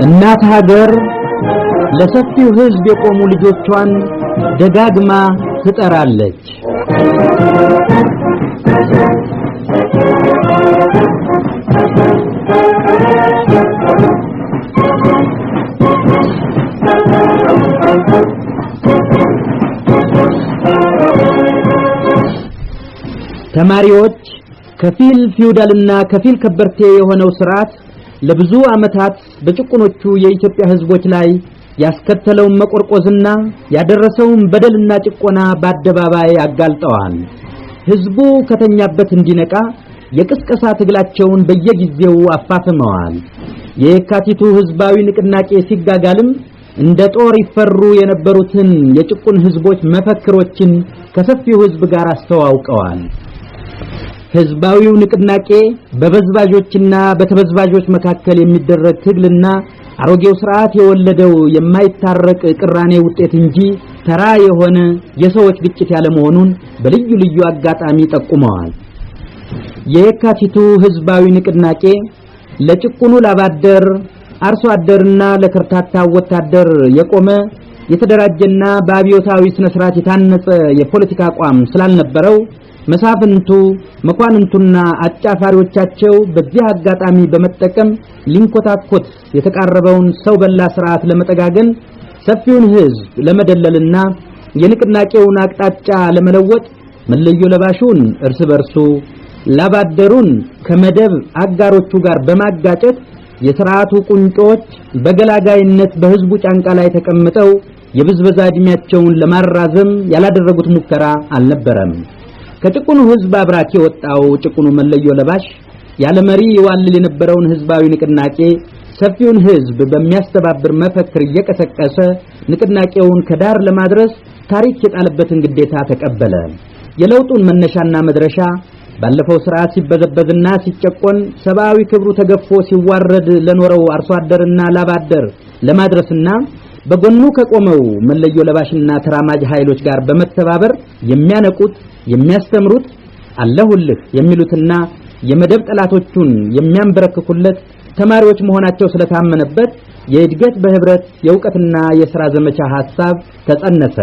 እናት ሀገር ለሰፊው ህዝብ የቆሙ ልጆቿን ደጋግማ ትጠራለች። ተማሪዎች ከፊል ፊውዳልና ከፊል ከበርቴ የሆነው ስርዓት ለብዙ አመታት በጭቁኖቹ የኢትዮጵያ ህዝቦች ላይ ያስከተለውን መቆርቆዝና ያደረሰውን በደልና ጭቆና በአደባባይ አጋልጠዋል። ህዝቡ ከተኛበት እንዲነቃ የቅስቀሳ ትግላቸውን በየጊዜው አፋፍመዋል። የካቲቱ ህዝባዊ ንቅናቄ ሲጋጋልም እንደ ጦር ይፈሩ የነበሩትን የጭቁን ህዝቦች መፈክሮችን ከሰፊው ህዝብ ጋር አስተዋውቀዋል። ህዝባዊው ንቅናቄ በበዝባዦችና በተበዝባዦች መካከል የሚደረግ ትግልና አሮጌው ስርዓት የወለደው የማይታረቅ ቅራኔ ውጤት እንጂ ተራ የሆነ የሰዎች ግጭት ያለ መሆኑን በልዩ ልዩ አጋጣሚ ጠቁመዋል። የካቲቱ ህዝባዊ ንቅናቄ ለጭቁኑ ላባደር አርሶ አደርና ለከርታታ ወታደር የቆመ የተደራጀና በአብዮታዊ ስነ ስርዓት የታነጸ የፖለቲካ አቋም ስላልነበረው መሳፍንቱ መኳንንቱና አጫፋሪዎቻቸው በዚህ አጋጣሚ በመጠቀም ሊንኮታኮት የተቃረበውን ሰው በላ ስርዓት ለመጠጋገን ሰፊውን ህዝብ ለመደለልና የንቅናቄውን አቅጣጫ ለመለወጥ መለዮ ለባሹን እርስ በርሱ ላባደሩን ከመደብ አጋሮቹ ጋር በማጋጨት የሥርዓቱ ቁንጮች በገላጋይነት በህዝቡ ጫንቃ ላይ ተቀምጠው የብዝበዛ እድሜያቸውን ለማራዘም ያላደረጉት ሙከራ አልነበረም። ከጭቁኑ ህዝብ አብራክ የወጣው ጭቁኑ መለዮ ለባሽ ያለ መሪ ይዋልል የነበረውን ህዝባዊ ንቅናቄ ሰፊውን ህዝብ በሚያስተባብር መፈክር እየቀሰቀሰ ንቅናቄውን ከዳር ለማድረስ ታሪክ የጣለበትን ግዴታ ተቀበለ። የለውጡን መነሻና መድረሻ ባለፈው ስርዓት ሲበዘበዝና ሲጨቆን ሰብአዊ ክብሩ ተገፎ ሲዋረድ ለኖረው አርሶ አደርና ላባደር ለማድረስና በጎኑ ከቆመው መለዮ ለባሽና ተራማጅ ኃይሎች ጋር በመተባበር የሚያነቁት የሚያስተምሩት አለሁልህ የሚሉትና የመደብ ጠላቶቹን የሚያንበረክኩለት ተማሪዎች መሆናቸው ስለታመነበት የእድገት በህብረት የእውቀትና የሥራ ዘመቻ ሐሳብ ተጸነሰ።